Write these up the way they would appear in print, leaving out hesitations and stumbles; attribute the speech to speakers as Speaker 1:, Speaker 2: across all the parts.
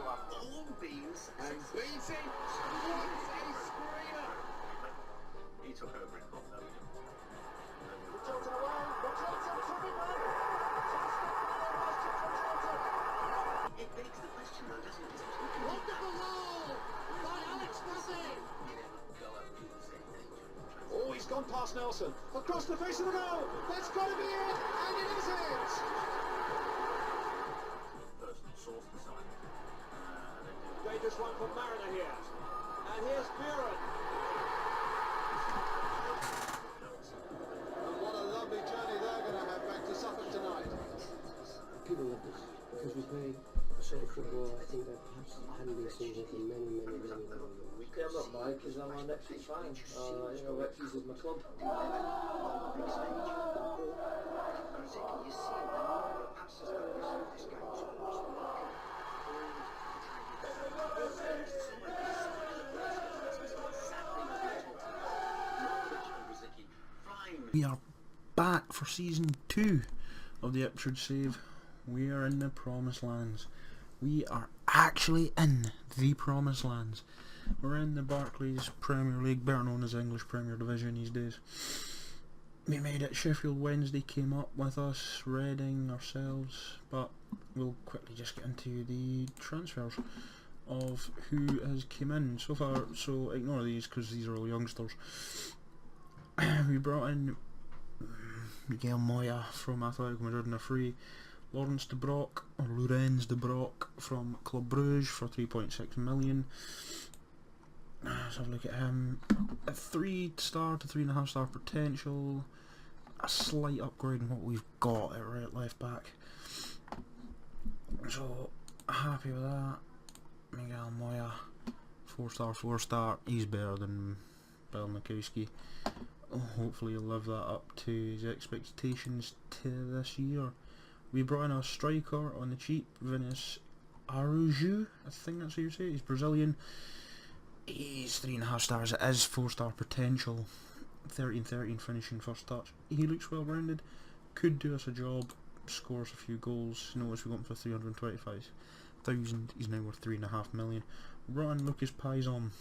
Speaker 1: All beans
Speaker 2: And beats it. What a screamer!
Speaker 1: He took over in Bob, though.
Speaker 3: Johnson away. Johnson coming back.
Speaker 1: It begs the question, though, doesn't it?
Speaker 3: Wonderful goal by Alex Massey.
Speaker 2: Oh, he's gone past Nelson. Across the face of the goal. That's got to be it. And it is it.
Speaker 1: Personal source design.
Speaker 2: Dangerous one from Mariner here. And here's Buren. And what a lovely journey they're going to have back to Suffolk tonight.
Speaker 4: People love this because we play a sort of football I think that perhaps hadn't been seen here for many years.
Speaker 5: Yeah, I'm not mad because I'm an Ipswich fan. You know, Ipswich is my club.
Speaker 6: We are back for season 2 of the Ipswich Save. We are in the Promised Lands. We are actually in the Promised Lands. We're in the Barclays Premier League, better known as English Premier Division these days. We made it. Sheffield Wednesday came up with us, Reading ourselves, but we'll quickly just get into the transfers of who has came in so far. So ignore these because these are all youngsters. We brought in Miguel Moya from Athletic Madrid on a free, Lorenz de Broek from Club Brugge for 3.6 million. Let's have a look at him. A 3-star to 3.5-star potential. A slight upgrade in what we've got at right left back. So happy with that. Miguel Moya, 4-star. He's better than Bill Mikowski. Hopefully he'll live that up to his expectations to this year. We brought in a striker on the cheap, Vinicius Araújo, I think that's how you say it. He's Brazilian. He's 3.5 stars. It is 4-star potential. 13 finishing first touch. He looks well rounded. Could do us a job. Scores a few goals. Notice we got him for 325,000. He's now worth 3.5 million. We brought in Lucas Payson.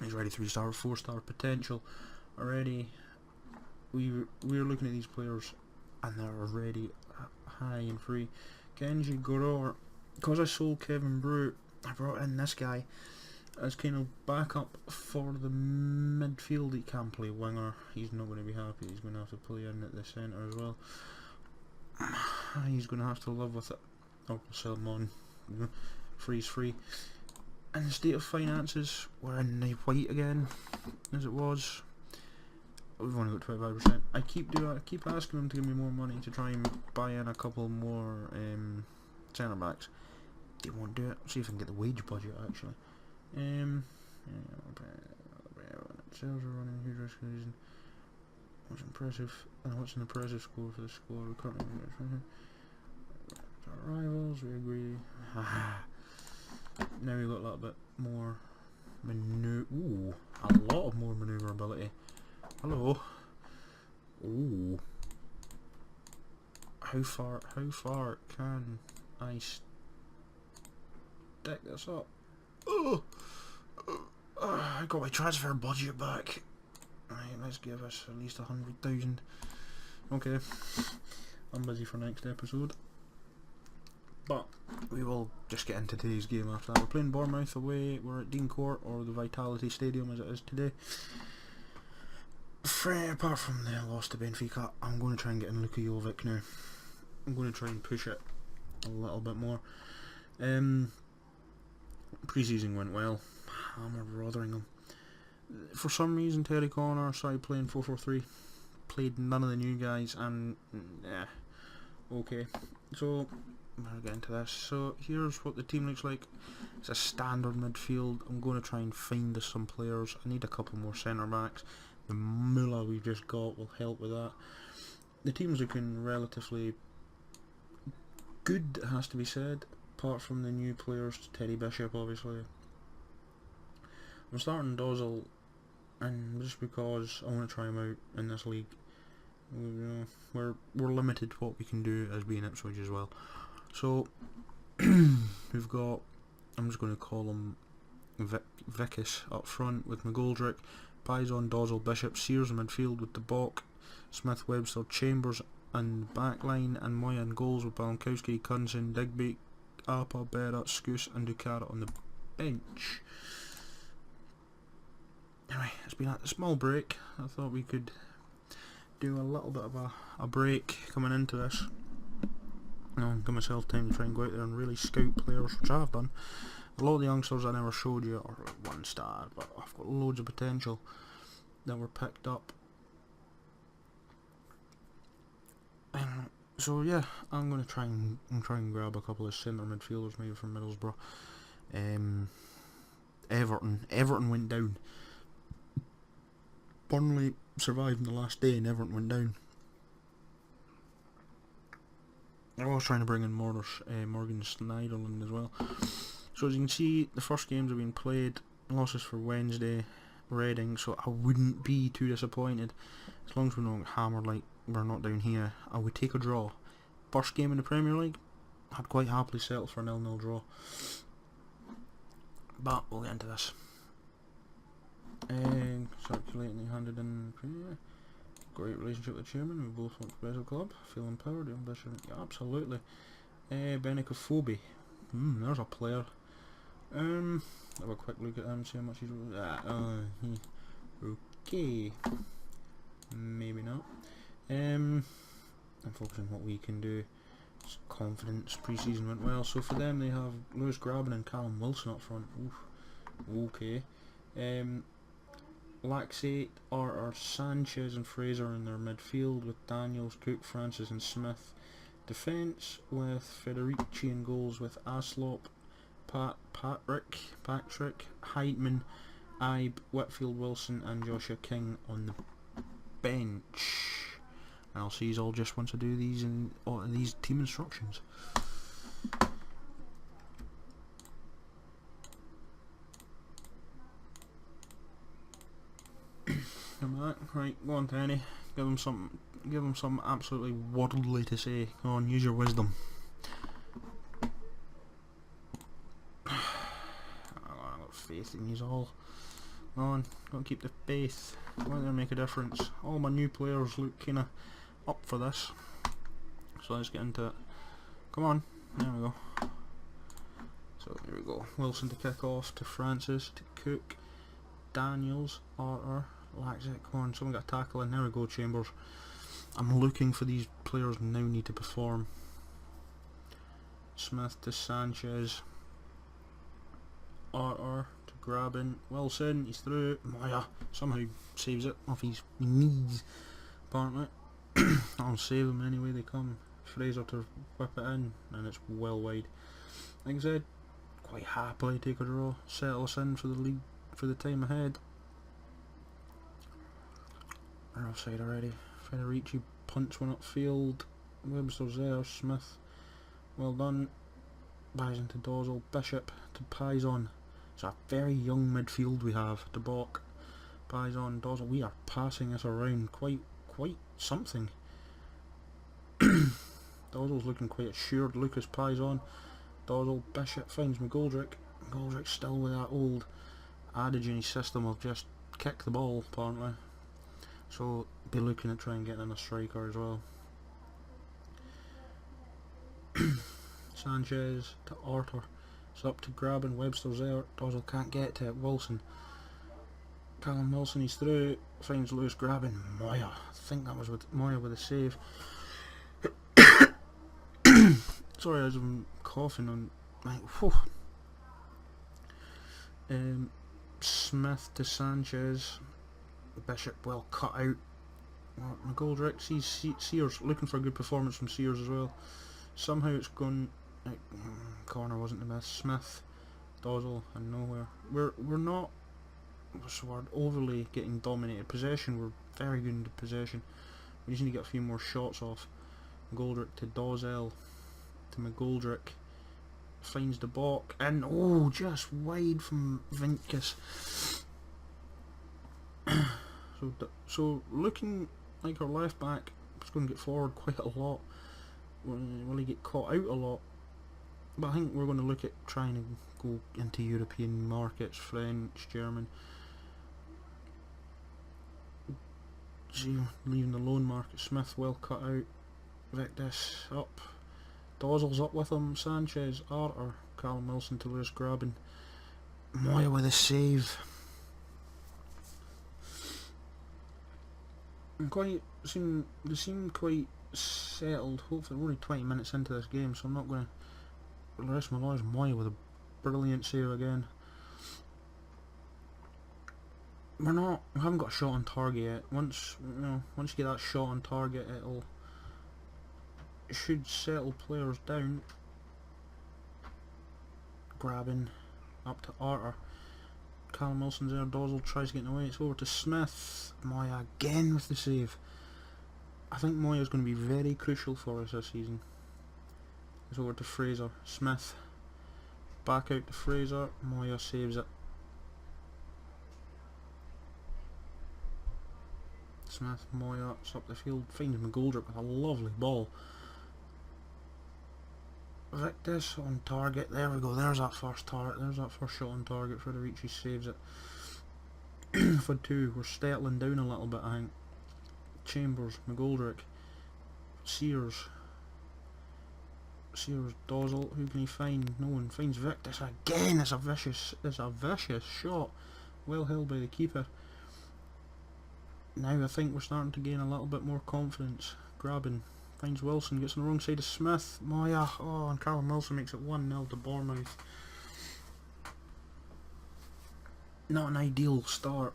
Speaker 6: He's already 3-star, 4-star potential. Already, we're looking at these players, and they're already high and free. Genji Goror. Because I sold Kevin Brew, I brought in this guy as kind of backup for the midfield. He can't play winger. He's not going to be happy. He's going to have to play in at the centre as well. He's going to have to live with it. I'll sell him on. Freeze free. And the state of finances, we're in the white again, as it was. We've only got 25%. I keep asking them to give me more money to try and buy in a couple more centre backs. They won't do it. See if I can get the wage budget actually. Sales are running huge risk of losing. What's an impressive score for the squad? We can't remember. Our rivals, we agree. Now we've got a little bit more a lot of more manoeuvrability. Hello. Ooh. How far can I stick this up? I got my transfer budget back. Right, let's give us at least 100,000. Okay. I'm busy for next episode. But we will just get into today's game after that. We're playing Bournemouth away. We're at Dean Court, or the Vitality Stadium as it is today. Apart from the loss to Benfica, I'm going to try and get in Luka Jovic now. I'm going to try and push it a little bit more. Pre-season went well. Hammered Rotherham. For some reason, Terry Connor started playing 4-4-3. Played none of the new guys, and okay. So we'll get into this. So here's what the team looks like. It's a standard midfield. I'm going to try and find us some players. I need a couple more centre backs. The moolah we've just got will help with that. The team's looking relatively good, it has to be said, apart from the new players. Teddy Bishop, obviously. I'm starting Dozzle, and just because I want to try him out in this league. We're limited to what we can do as being Ipswich as well. So we've got, I'm just going to call him Vicus up front with McGoldrick, Pison, Dozzell, Bishop, Sears in midfield with the Bok, Smith, Webster, Chambers and back line, and Moya in goals with Balankowski, Cunson, Digby, Appa, Berra, Scouse and Ducara on the bench. Anyway, it's been a small break. I thought we could do a little bit of a break coming into this. Give myself time to try and go out there and really scout players, which I have done. A lot of the youngsters I never showed you are 1 star, but I've got loads of potential that were picked up. So yeah, I'm going to try and grab a couple of centre midfielders maybe from Middlesbrough. Everton went down. Burnley survived in the last day and Everton went down. I was trying to bring in Morgan Schneiderlin as well. So as you can see, the first games have been played. Losses for Wednesday, Reading, so I wouldn't be too disappointed. As long as we're not hammered like we're not down here, I would take a draw. First game in the Premier League, I'd quite happily settle for a 0-0 draw. But we'll get into this. Circulating, handed in. Great relationship with the chairman. We both want progressive club. Feel empowered. Ambition. Yeah, absolutely. Benicophobe. There's a player. Have a quick look at him. See how much he's. Okay. Maybe not. I'm focusing on what we can do. Confidence. Pre-season went well. So for them, they have Lewis Graben and Callum Wilson up front. Oof. Okay. Laxate, Arter, Sanchez and Fraser in their midfield with Daniels, Cook, Francis and Smith. Defence with Federici in goals with Aslop, Patrick, Heitman, Ibe, Whitfield, Wilson and Joshua King on the bench. And I'll see you all just once I do these these team instructions. Right, go on Tenny, give them something absolutely worldly to say. Go on, use your wisdom. I've got faith in yous all. Go on, gotta keep the faith. Go out there and make a difference. All my new players look kinda up for this. So let's get into it. Come on, there we go. So here we go. Wilson to kick off, to Francis, to Cook, Daniels, Arter, Laxit, come on, someone got a tackle in. There we go, Chambers. I'm looking for these players now need to perform. Smith to Sanchez, Arter to Graben, Wilson, he's through. Moya somehow saves it off his knees, apparently. I'll save them any way they come. Fraser to whip it in, and it's well wide. Like I said, quite happily take a draw, settle us in for the league for the time ahead. We're offside already. Federici punts one upfield. Webster's there. Smith. Well done. Bison to Dozzell. Bishop to Pison. It's a very young midfield we have. The Bok. Pison, Dozzell. We are passing this around quite something. Dozzell's looking quite assured. Lucas Pison. Dozzell. Bishop finds McGoldrick. McGoldrick's still with that old adage in his system of just kick the ball, apparently. So be looking at trying getting in a striker as well. Sanchez to Arter. It's up to Graben. Webster's there. Dozzell can't get to it. Wilson. Callum Wilson, he's through. Finds Lewis Graben. Moya. I think that was with Moya with a save. Sorry, I was coughing on. Smith to Sanchez. Bishop well cut out. McGoldrick sees Sears, looking for a good performance from Sears as well. Somehow it's gone. Corner wasn't the best. Smith, Dozzell, and nowhere. We're not. What's the word? Overly getting dominated. Possession. We're very good in possession. We just need to get a few more shots off. McGoldrick to Dozzell to McGoldrick. Finds the Bok and just wide from Vinkus. So looking like our left back is going to get forward quite a lot. Will he get caught out a lot? But I think we're going to look at trying to go into European markets, French, German. See, leaving the loan market. Smith well cut out. Victus up. Dozzel's up with him. Sanchez, Arter, Callum Wilson to Lewis grabbing. Moya with a save. They seem quite settled. Hopefully we're only 20 minutes into this game, so I'm not going to rest my lawyers. Moya with a brilliant save again. We haven't got a shot on target yet. Once you get that shot on target, it should settle players down. Grabbing up to Arter. Callum Wilson's there. Dozzel tries getting away. It's over to Smith. Moya again with the save. I think Moya is going to be very crucial for us this season. It's over to Fraser. Smith. Back out to Fraser. Moya saves it. Smith, Moya, it's up the field, finds McGoldrick with a lovely ball. Victus on target, there we go, there's that first shot on target. Federici saves it. For two, we're settling down a little bit, I think. Chambers, McGoldrick, Sears, Dozzel, who can he find? No one. Finds Victus again. It's a vicious shot, well held by the keeper. Now I think we're starting to gain a little bit more confidence. Grabbing, finds Wilson, gets on the wrong side of Smith. Moya, and Callum Wilson makes it 1-0 to Bournemouth. Not an ideal start.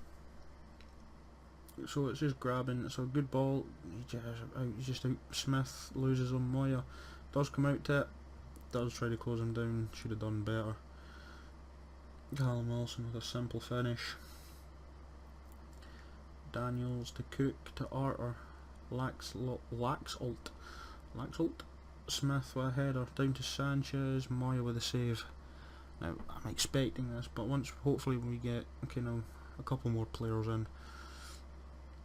Speaker 6: So it's just Grabbing, it's a good ball. He's just out. Smith loses on Moya. Does come out to it. Does try to close him down. Should have done better. Callum Wilson with a simple finish. Daniels to Cook to Arter. Laxalt. Smith with a header down to Sanchez. Moya with a save. Now I'm expecting this, but once hopefully we get a couple more players in.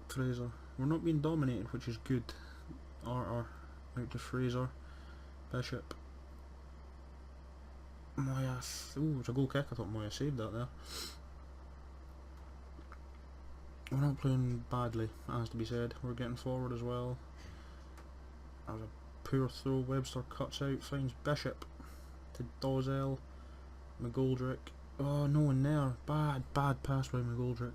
Speaker 6: Fraser. We're not being dominated, which is good. Arter out to Fraser. Bishop. Moya. Ooh, it's a goal kick. I thought Moya saved that there. We're not playing badly, that has to be said. We're getting forward as well. That was a poor throw. Webster cuts out, finds Bishop to Dozzel. McGoldrick. Oh, no one there. Bad pass by McGoldrick.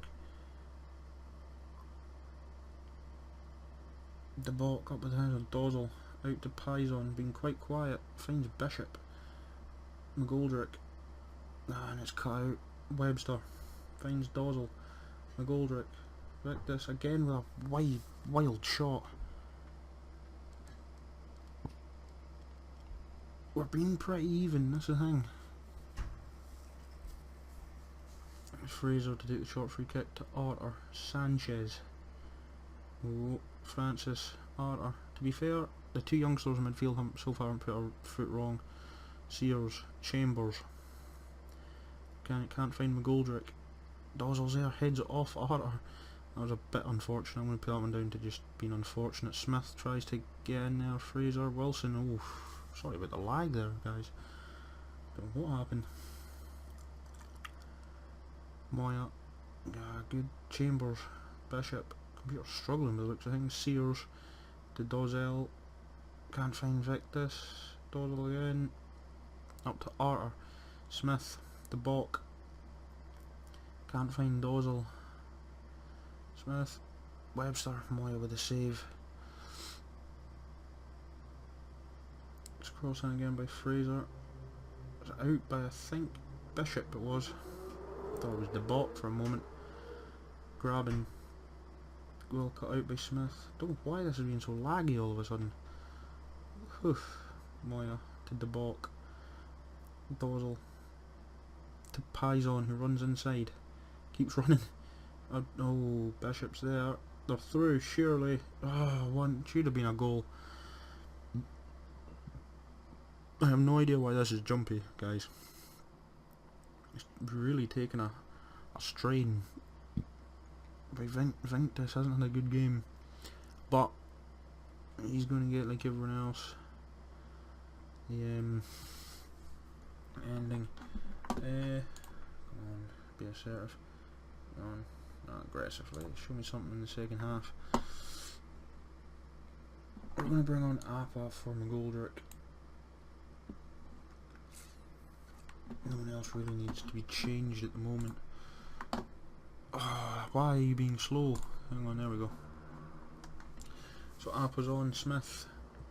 Speaker 6: The balk up with the hands of Dozzel. Out to Pison, being quite quiet. Finds Bishop. McGoldrick. And it's cut out. Webster. Finds Dozzel. McGoldrick. Victus again with a wild shot. We're being pretty even, that's the thing. Fraser to do the short free kick to Arter. Sanchez. Oh, Francis. Arter. To be fair, the two youngsters in midfield so far haven't put a foot wrong. Sears. Chambers. Can't find McGoldrick. Dozzel's there, heads it off Arter. That was a bit unfortunate. I'm going to put that one down to just being unfortunate. Smith tries to get in there. Fraser. Wilson. Oh, sorry about the lag there, guys. Don't know what happened. Moya. Good. Chambers. Bishop. Computer's struggling by the looks of things. Sears to Dozzel. Can't find Victus. Dozzel again. Up to Arter. Smith. The balk. Can't find Dozzel. Smith. Webster. Moya with a save. It's crossed in again by Fraser. It's out by, I think, Bishop it was. Thought it was the bot for a moment. Grabbing. Well cut out by Smith. Don't know why this is being so laggy all of a sudden. Moya to the balk. Dozzel to Pison, who runs inside. Keeps running. Oh, Bishop's there. They're through, surely. One should have been a goal. I have no idea why this is jumpy, guys. It's really taken a strain. By Victus hasn't had a good game, but he's going to get like everyone else. ending. Come on, be assertive. Come on, not aggressively. Show me something in the second half. We're going to bring on Appa for McGoldrick. No one else really needs to be changed at the moment. Why are you being slow? Hang on, there we go. So Appa's on, Smith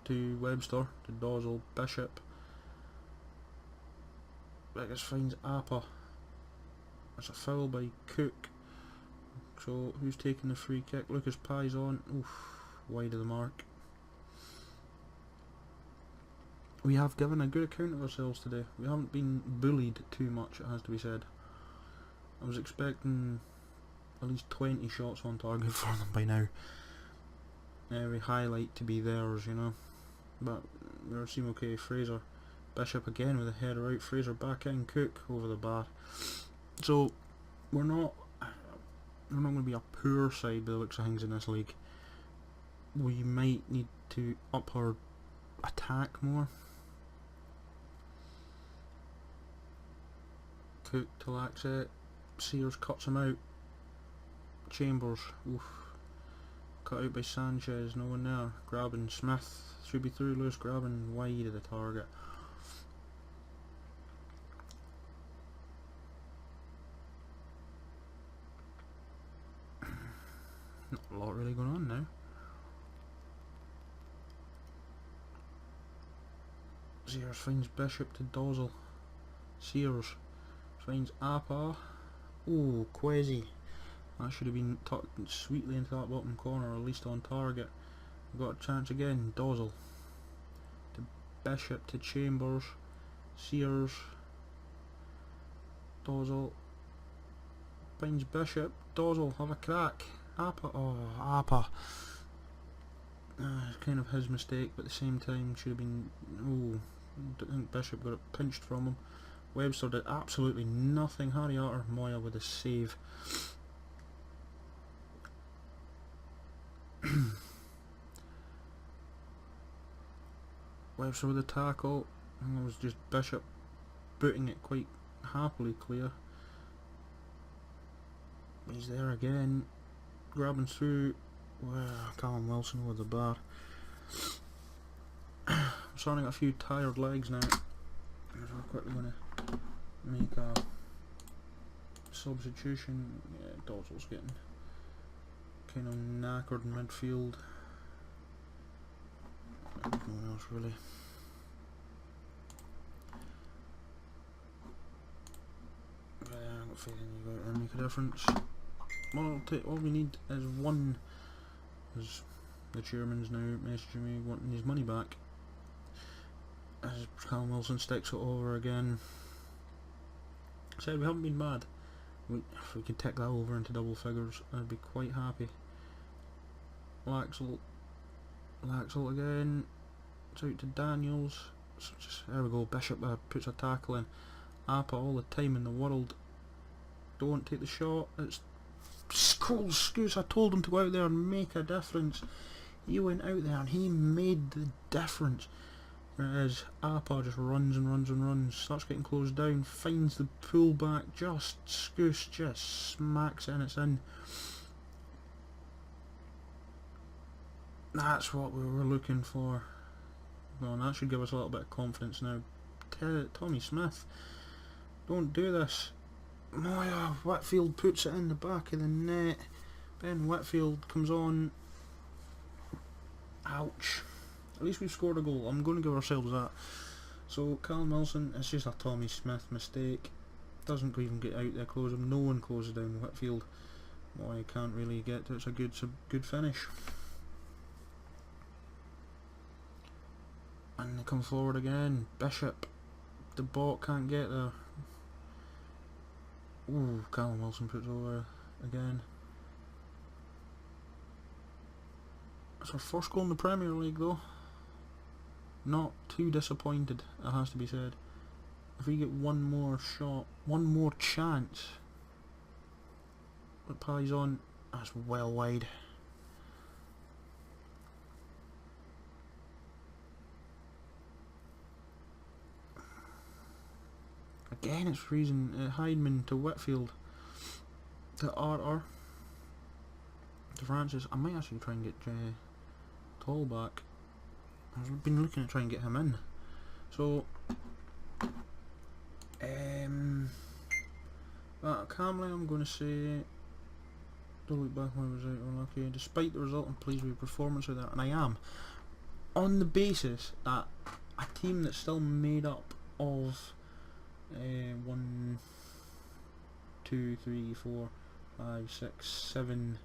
Speaker 6: to Webster, to Dozzle, Bishop. Vegas finds Appa. That's a foul by Cook. So who's taking the free kick? Lucas Pye's on. Oof, wide of the mark. We have given a good account of ourselves today. We haven't been bullied too much, it has to be said. I was expecting at least 20 shots on target for them by now. Every highlight to be theirs, you know. But we seem okay. Fraser, Bishop again with a header out. Fraser back in. Cook over the bar. So we're not going to be a poor side by the looks of things in this league. We might need to up our attack more. Cook to Laxett. Sears cuts him out. Chambers, oof. Cut out by Sanchez, no one there. Grabbing Smith, should be through. Lewis grabbing wide of the target. Not a lot really going on now. Sears finds Bishop to Dozzle. Sears finds Appa. Oh, Quezzy. That should have been tucked sweetly into that bottom corner, or at least on target. We've got a chance again. Dozzle to Bishop to Chambers. Sears. Dozzle finds Bishop. Dozzle, have a crack. Appa. Oh, Appa. It's kind of his mistake, but at the same time should have been. Oh, I think Bishop got it pinched from him. Webster did absolutely nothing. Harry Arter, Moya with a save. Webster with a tackle, and it was just Bishop booting it quite happily clear. He's there again, grabbing through. Wow, Callum Wilson with the bar. I'm starting to get a few tired legs now. We're quickly going to make a substitution. Yeah, Dozzle's getting kind of knackered in midfield. No one else really. Yeah, I've got faith in you guys to make a difference. All we need is one. As the chairman's now messaging me wanting his money back. As Callum Wilson sticks it over again. Said we haven't been bad. If we could take that over into double figures, I'd be quite happy. Laxell again. It's out to Daniels. So there we go. Bishop puts a tackle in. Appa all the time in the world. Don't take the shot. It's Scholes Scouse. I told him to go out there and make a difference. He went out there and he made the difference. Whereas Appa just runs and runs and runs. Starts getting closed down. Finds the pullback. Just Scouse just smacks it and it's in. That's what we were looking for. Well, that should give us a little bit of confidence now. Tommy Smith, don't do this. Moya, Whitfield puts it in the back of the net. Ben Whitfield comes on. Ouch. At least we've scored a goal. I'm going to give ourselves that. So Callum Wilson, it's just a Tommy Smith mistake. Doesn't even get out there, close him. No one closes down Whitfield. Moya can't really get to it. It's a good finish. And they come forward again. Bishop. The bot can't get there. Ooh, Callum Wilson puts over again. It's our first goal in the Premier League though. Not too disappointed, it has to be said. If we get one more shot, one more chance. But Pye's on, that's well wide. again it's freezing. Hydeman to Whitfield to Arter to Francis. I might actually try and get Toll back. I've been looking at trying to get him in. So calmly I'm going to say, don't look back when I was out unlucky. Despite the result, I'm pleased with your performance with that, and I am, on the basis that a team that's still made up of 1, 2, 3, 4, 5, 6, 7,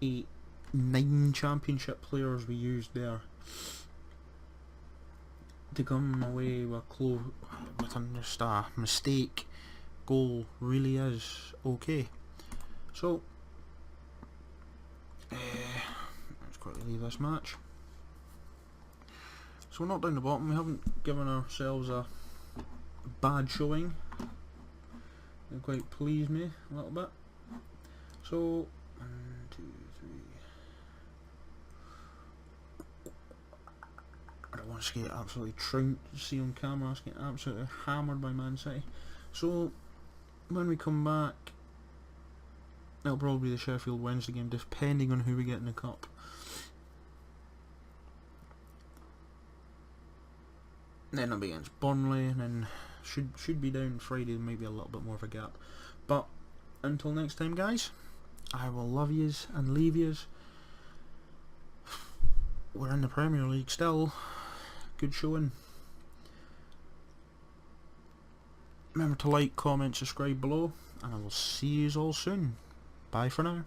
Speaker 6: 8, 9 championship players we used there, to come away with just a mistake goal really is okay. So let's quickly leave this match. So we're not down the bottom. We haven't given ourselves a bad showing. It quite pleased me a little bit. So 1, 2, 3. I don't want to get absolutely trounced. See on camera, us get absolutely hammered by Man City. So when we come back, it'll probably be the Sheffield Wednesday game, depending on who we get in the cup. Then it'll be against Burnley, and then should be down Friday. There might be a little bit more of a gap, but until next time, guys, I will love yous and leave yous. We're in the Premier League still. Good showing. Remember to like, comment, subscribe below, and I will see yous all soon. Bye for now.